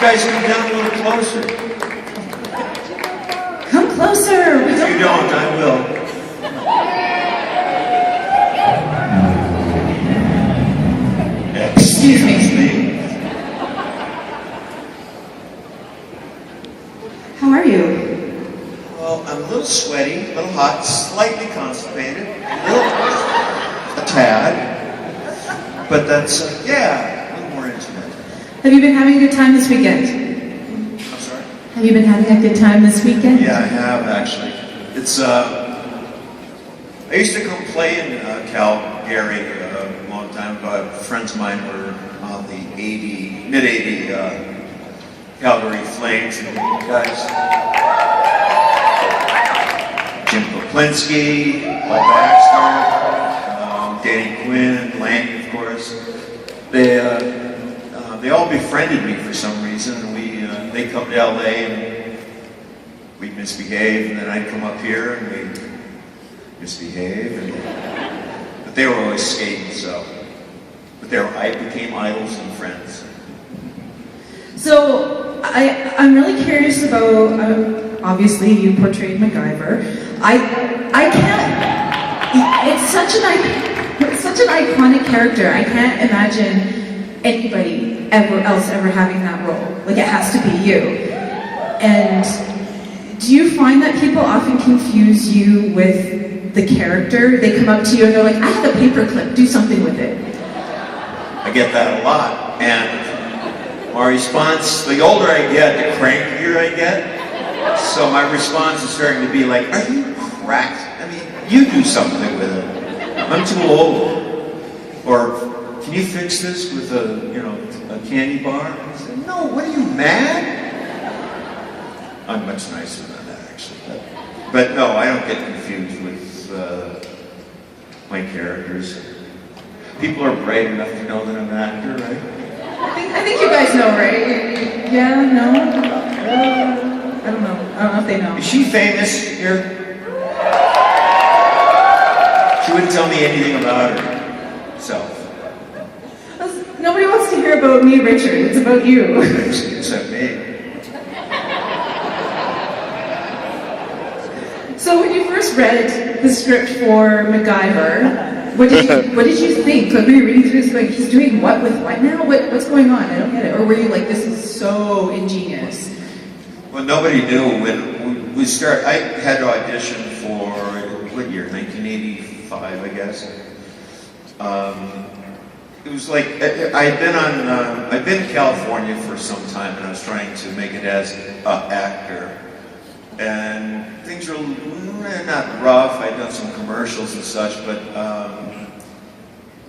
guys come down a little closer? Come closer. If you don't, I will. Excuse me. How are you? Well, I'm a little sweaty, a little hot, slightly constipated, a tad. But that's, yeah, a little more intimate. Have you been having a good time this weekend? I'm sorry? Have you been having a good time this weekend? Yeah, I have actually. It's, I used to come play in Calgary a long time ago. Friends of mine were on the mid-80 Calgary Flames, and you guys. Jim Poplinski, Paul Baxter, Danny Quinn, Lanny, of course. They all befriended me for some reason. They come to LA and we'd misbehave, and then I'd come up here and we'd misbehave. But they were always skating, so. But I became idols and friends. So I'm really curious about. Obviously, you portrayed MacGyver. I can't. It's such an iconic character. I can't imagine anybody ever having that role. Like, it has to be you. And do you find that people often confuse you with the character? They come up to you and they're like, I have a paperclip, do something with it. I get that a lot. And my response, the older I get, the crankier I get. So my response is starting to be like, are you cracked? I mean, you do something with it. I'm too old. Or, can you fix this with a candy bar? I said, no, what are you, mad? I'm much nicer than that, actually. But no, I don't get confused with my characters. People are bright enough to know that I'm an actor, right? I think you guys know, right? Yeah, no? I don't know. I don't know if they know. Is she famous here? She wouldn't tell me anything about herself. Nobody wants to hear about me, Richard. It's about you. Except me. So when you first read the script for MacGyver, what did you think? Like, were you reading through this, like, he's doing what with what now? What's going on? I don't get it. Or were you like, this is so ingenious? Well, nobody knew when we started. I had to audition for, what year? 1985, I guess. It was like, I'd been in California for some time, and I was trying to make it as an actor. And things were not rough. I'd done some commercials and such, but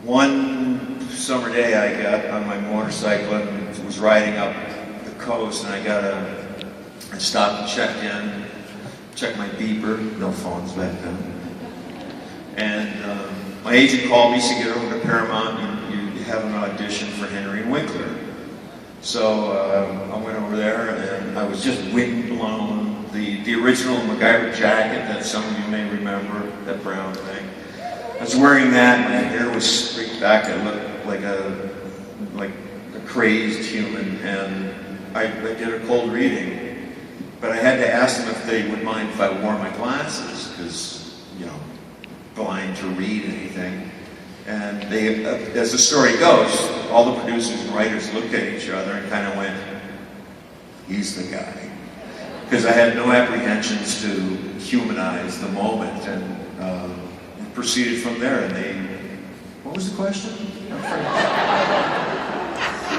one summer day I got on my motorcycle and was riding up the coast, and I stopped and checked my beeper. No phones back then. And my agent called me, said, get over to Paramount, you have an audition for Henry Winkler. So I went over there, and I was just windblown. The original MacGyver jacket that some of you may remember, that brown thing. I was wearing that, and my hair was streaked back. I looked like a crazed human, and I did a cold reading. But I had to ask them if they would mind if I wore my glasses, because, blind to read anything. And they, as the story goes, all the producers and writers looked at each other and kind of went, he's the guy. Because I had no apprehensions to humanize the moment, and proceeded from there. And what was the question?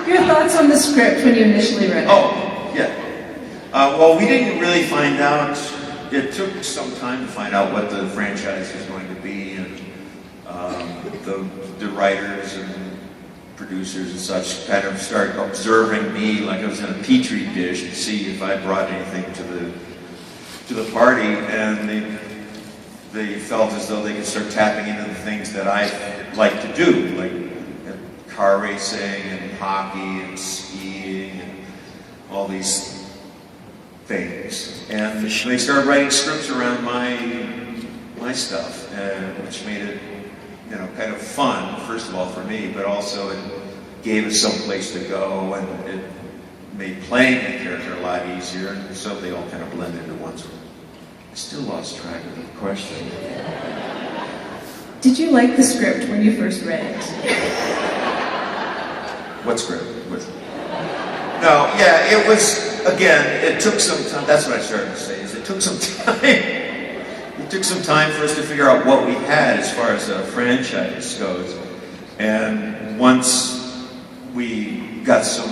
Your thoughts on the script when you initially read it? Oh, yeah. Well, we didn't really find out. It took some time to find out what the franchise was going to be, and the writers and producers and such kind of started observing me like I was in a petri dish to see if I brought anything to the party, and they felt as though they could start tapping into the things that I like to do, like car racing and hockey and skiing and all these things. And they started writing scripts around my stuff, which made it, kind of fun, first of all for me, but also it gave us some place to go, and made playing the character a lot easier, and so they all kind of blend into one. I still lost track of the question. Did you like the script when you first read it? What script? No, yeah, it was, again, it took some time. That's what I started to say, is it took some time. It took some time for us to figure out what we had as far as a franchise goes. And once we got some,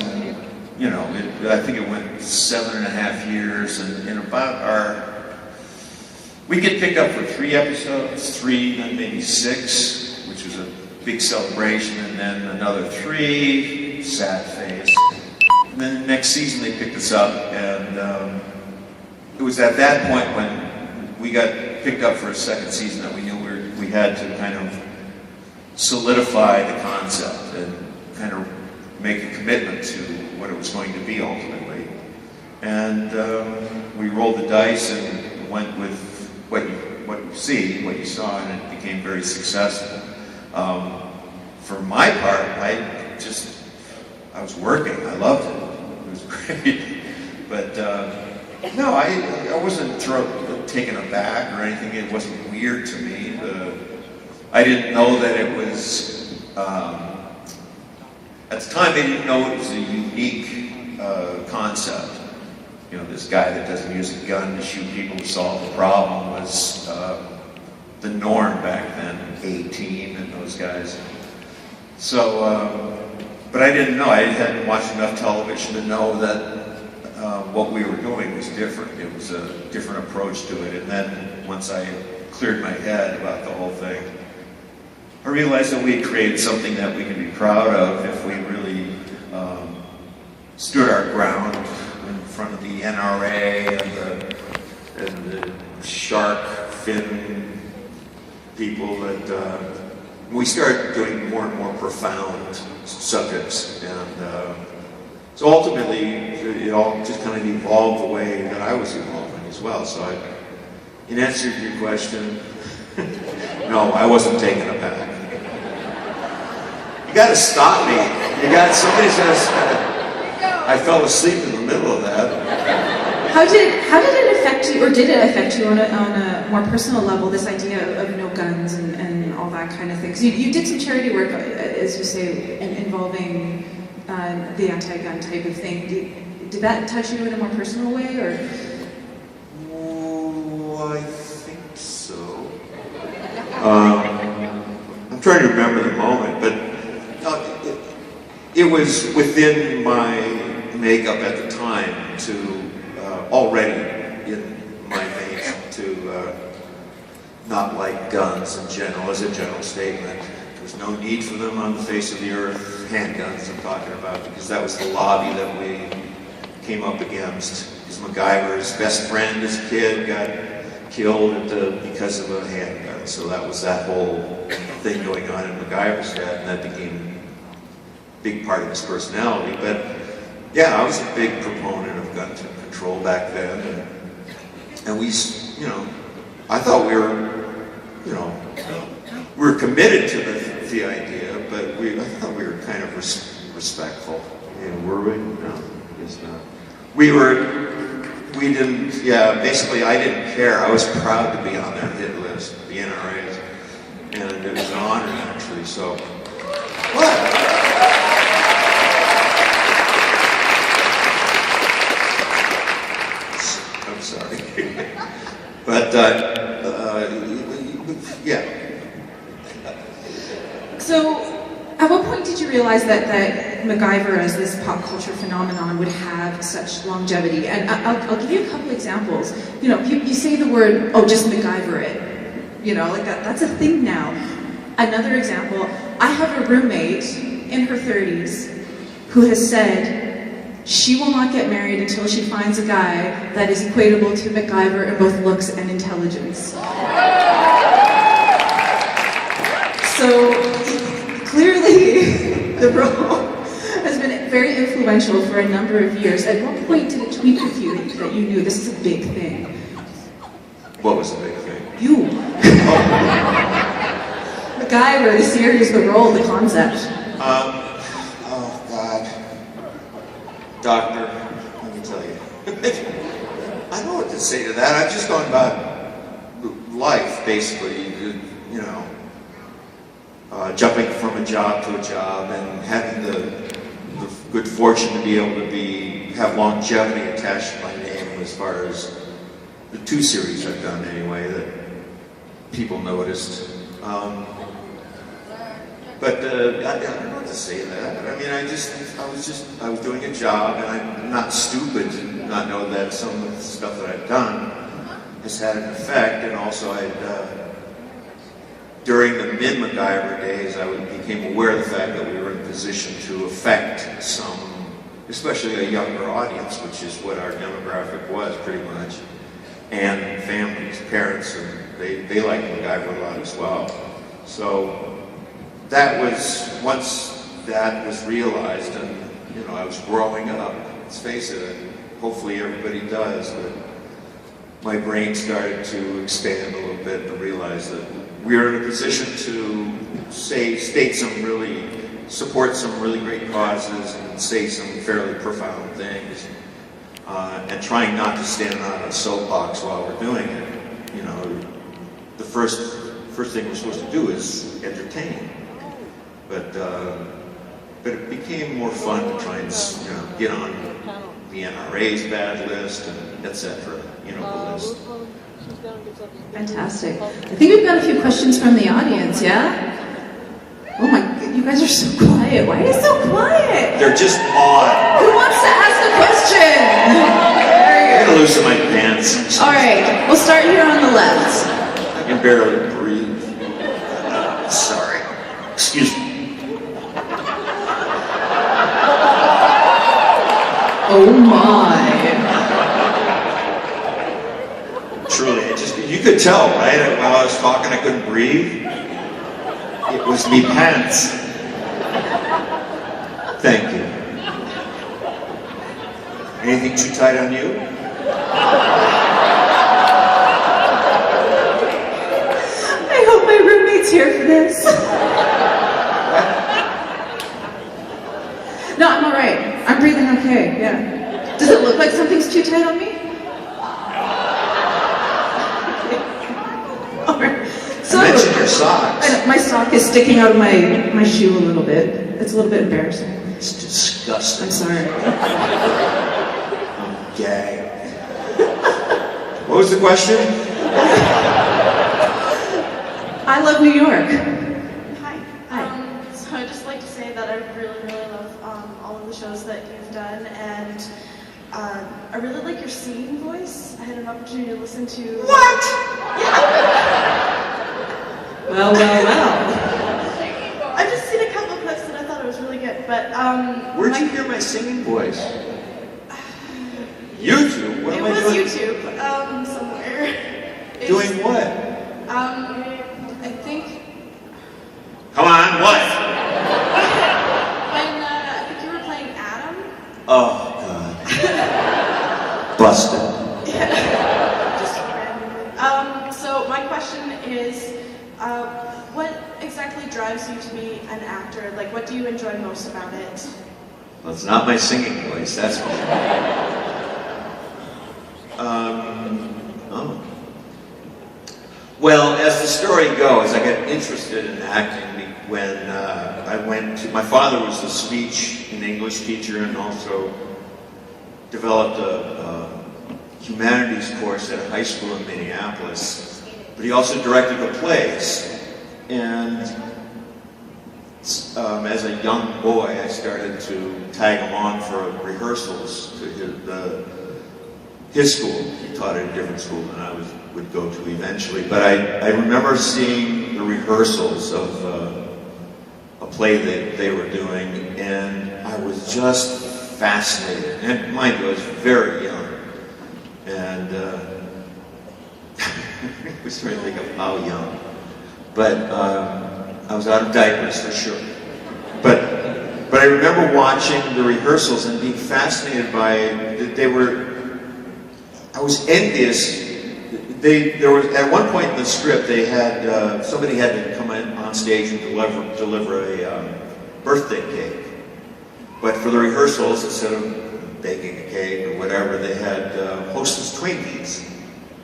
you know, I think it went 7.5 years, and in about we get picked up for 3 episodes, 3, then maybe 6, which was a big celebration, and then another 3, sad face. And then the next season they picked us up, and it was at that point when we got picked up for a second season that we knew we had to kind of solidify the concept and kind of make a commitment to what it was going to be ultimately. And we rolled the dice and went with what you saw, and it became very successful. For my part, I was working. I loved it. It was great. But no, I wasn't taken aback or anything. It wasn't weird to me. I didn't know that it was, at the time they didn't know it was a unique concept. You know, this guy that doesn't use a gun to shoot people to solve the problem was the norm back then, A-Team and those guys. So, but I didn't know. I hadn't watched enough television to know that what we were doing was different. It was a different approach to it. And then once I cleared my head about the whole thing, I realized that we had created something that we can be proud of if we really stood our ground in front of the NRA and the shark fin people. That we started doing more and more profound subjects, and so ultimately it all just kind of evolved the way that I was evolving as well. So in answer to your question, no, I wasn't taken aback. You got to stop me. Somebody says I fell asleep in the middle of that. How did it affect you, or did it affect you on a more personal level, this idea of no guns and all that kind of thing? 'Cause you did some charity work, as you say, involving the anti-gun type of thing. Did that touch you in a more personal way, or? Oh, I think so. I'm trying to remember the moment, but it was within my makeup at the time to already in my veins to not like guns in general, as a general statement. There's no need for them on the face of the earth. Handguns I'm talking about, because that was the lobby that we came up against. Because MacGyver's best friend as a kid got killed because of a handgun. So that was that whole thing going on in MacGyver's head, and that became a big part of his personality. But yeah, I was a big proponent of gun control back then, and we, you know, I thought we were committed to the idea, but I thought we were kind of respectful. Yeah, were we? No, I guess not. We didn't, yeah, basically I didn't care. I was proud to be on that hit list, the NRA's, and it was an honor actually, so. What? I'm sorry. But, yeah. So, at what point did you realize that MacGyver as this pop culture phenomenon would have such longevity? And I'll give you a couple examples. You know, you say the word, oh, just MacGyver it. You know, like that's a thing now. Another example, I have a roommate in her 30s who has said she will not get married until she finds a guy that is equatable to MacGyver in both looks and intelligence. So, clearly, the role has been very influential for a number of years. At what point did it tweak with you that you knew this is a big thing? What was the big thing? You. MacGyver, the series, the role, the concept. Oh, God. Doctor, let me tell you. I don't know what to say to that. I've just gone about life, basically, you know, jumping from a job to a job and having the good fortune to be able to have longevity attached to my name as far as the 2 series I've done anyway that people noticed. But I don't know what to say to that. I mean, I was doing a job, and I'm not stupid to not know that some of the stuff that I've done has had an effect. And also, during the mid-MacGyver days, I became aware of the fact that we were in a position to affect some, especially a younger audience, which is what our demographic was pretty much, and families, parents, and they like MacGyver a lot as well. So that was, once that was realized, and you know, I was growing up, let's face it, and hopefully everybody does, but my brain started to expand a little bit to realize that we were in a position to support some really great causes and say some fairly profound things, and trying not to stand on a soapbox while we're doing it. You know, the first thing we're supposed to do is entertain. But it became more fun to try and, you know, get on the NRA's bad list and etc. You know, the list. Fantastic. I think we've got a few questions from the audience, yeah? Oh my, you guys are so quiet. Why are you so quiet? They're just odd. Who wants to ask a question? I'm gonna loosen my pants. All right, we'll start here on the left. I can barely breathe. Sorry. Excuse me. Oh my. Truly, you could tell, right? While I was talking, I couldn't breathe. It was me pants. Thank you. Anything too tight on you? I hope my roommate's here for this. No, I'm all right. I'm breathing okay, yeah. Does it look like something's too tight on me? All right. So, I mentioned your socks. My sock is sticking out of my shoe a little bit. It's a little bit embarrassing. It's disgusting. I'm sorry. I'm gay. What was the question? I love New York. Hi. Hi. So I'd just like to say that I really, really love all of the shows that you've done, and I really like your singing voice. I had an opportunity to listen to... What? Well. I've just seen a couple of clips and I thought it was really good, but... Where'd you hear my singing voice? YouTube? What It am I was doing? YouTube, somewhere. Doing what? I think... Come on, what? When, I think you were playing Adam. Oh, God. Busted. Just randomly. So my question is, what exactly drives you to be an actor? Like, what do you enjoy most about it? Well, it's not my singing voice, that's for sure. Well, as the story goes, I got interested in acting when my father was a speech and English teacher and also developed a humanities course at a high school in Minneapolis. But he also directed the plays. And as a young boy, I started to tag along for rehearsals to his school. He taught at a different school than I would go to eventually. But I remember seeing the rehearsals of a play that they were doing, and I was just fascinated. And mind you, I was very young. And I was trying to think of how young. But I was out of diapers for sure. But I remember watching the rehearsals and being fascinated by I was envious. There was at one point in the script they had somebody had to come on stage and deliver a birthday cake. But for the rehearsals, instead of baking a cake or whatever, they had Hostess Twinkies.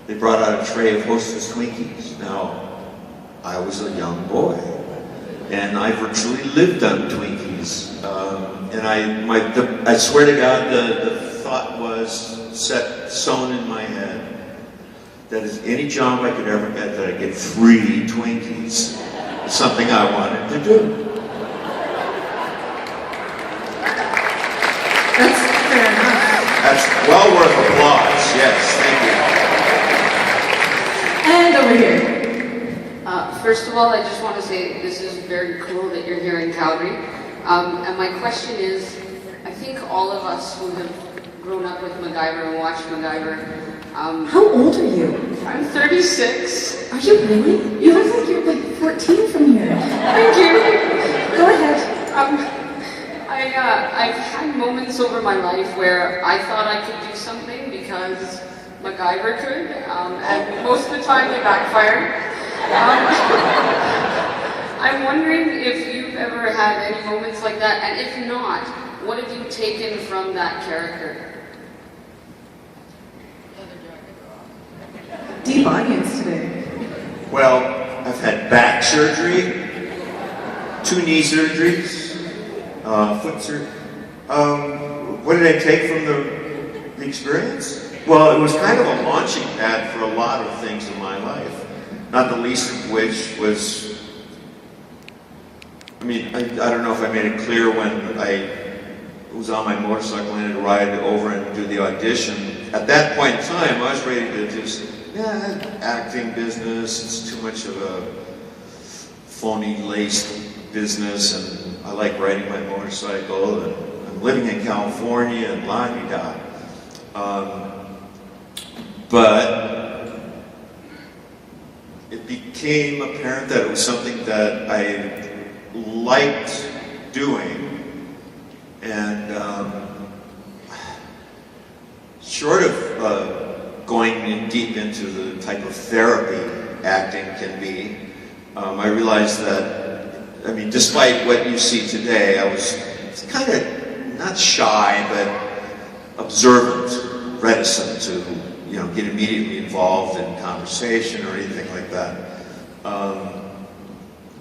They brought out a tray of Hostess Twinkies. Now, I was a young boy, and I virtually lived on Twinkies. And I swear to God, the thought was sewn in my head that is any job I could ever get that I get free Twinkies. It's something I wanted to do. That's fair enough. That's well worth applause. Yes, thank you. And over here. First of all, I just want to say this is very cool that you're here in Calgary. And my question is, I think all of us who have grown up with MacGyver and watched MacGyver. How old are you? I'm 36. Are you really? You look like you're like 14 from here. Thank you. Go ahead. I've had moments over my life where I thought I could do something because MacGyver could, and most of the time they backfired. I'm wondering if you've ever had any moments like that, and if not, what have you taken from that character? Deep audience today. Well, I've had back surgery, 2 knee surgeries, foot surgery. What did I take from the experience? Well, it was kind of a launching pad for a lot of things in my life. Not the least of which was, I don't know if I made it clear when I was on my motorcycle and had to ride over and do the audition. At that point in time, I was ready to just, acting business, it's too much of a phony laced business, and I like riding my motorcycle, and I'm living in California, and la-di-da. But it became apparent that it was something that I liked doing, and short of going in deep into the type of therapy acting can be, I realized that, despite what you see today, I was kind of not shy, but observant, reticent to, get immediately involved in conversation or anything like that.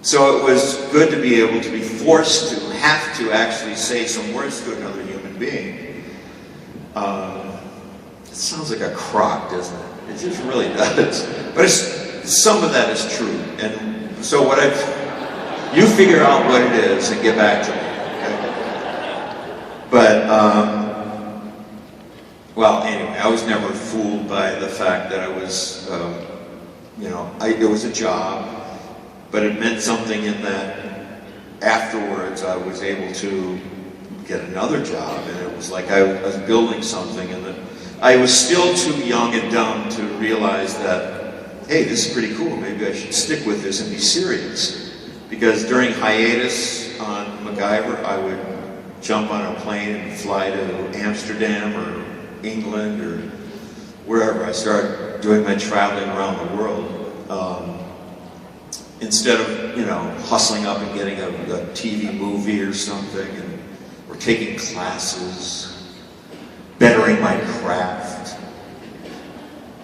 So it was good to be able to be forced to have to actually say some words to another human being. It sounds like a crock, doesn't it? It just really does. But some of that is true. And so you figure out what it is and get back to me. Okay? But, well, anyway, I was never fooled by the fact that I was, it was a job, but it meant something in that afterwards I was able to get another job, and it was like I was building something, and that I was still too young and dumb to realize that, hey, this is pretty cool, maybe I should stick with this and be serious. Because during hiatus on MacGyver, I would jump on a plane and fly to Amsterdam or England or wherever. I started doing my traveling around the world. Instead of, hustling up and getting a TV movie or something, or taking classes, bettering my craft.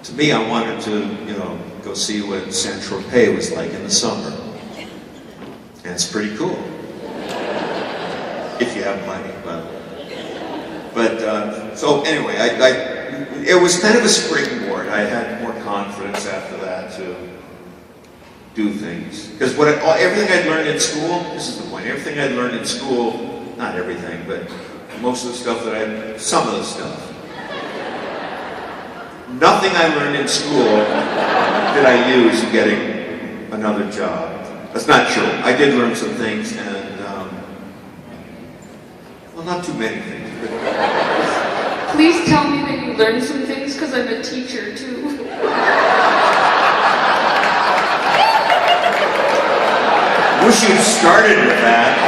To me, I wanted to, go see what Saint-Tropez was like in the summer. And it's pretty cool. If you have money, but so anyway, it was kind of a springboard. I had more confidence after that to do things. Because everything I'd learned in school, this is the point, everything I'd learned in school, not everything, but most of the stuff some of the stuff. Nothing I learned in school did I use in getting another job. That's not true. I did learn some things, and, well, not too many things. Please tell me that you learned some things, because I'm a teacher too. Wish you'd started with that.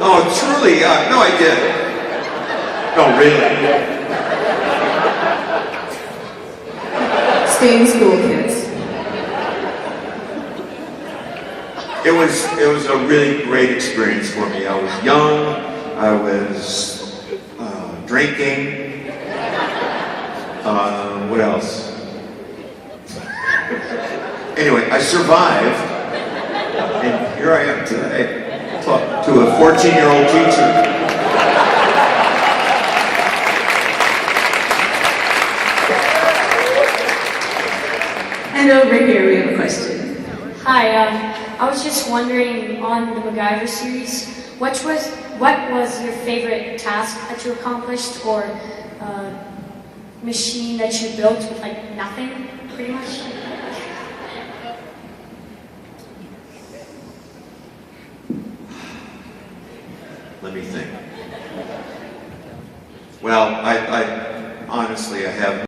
No, truly, no, I did. No, really. Stay in school, kids. It was a really great experience for me. I was young, I was drinking. What else? Anyway, I survived, and here I am today, talking to a 14-year-old teacher. And over here we have a question. Hi, I was just wondering on the MacGyver series, what was your favorite task that you accomplished, or machine that you built with like nothing, pretty much? Let me think. Well, I honestly, I have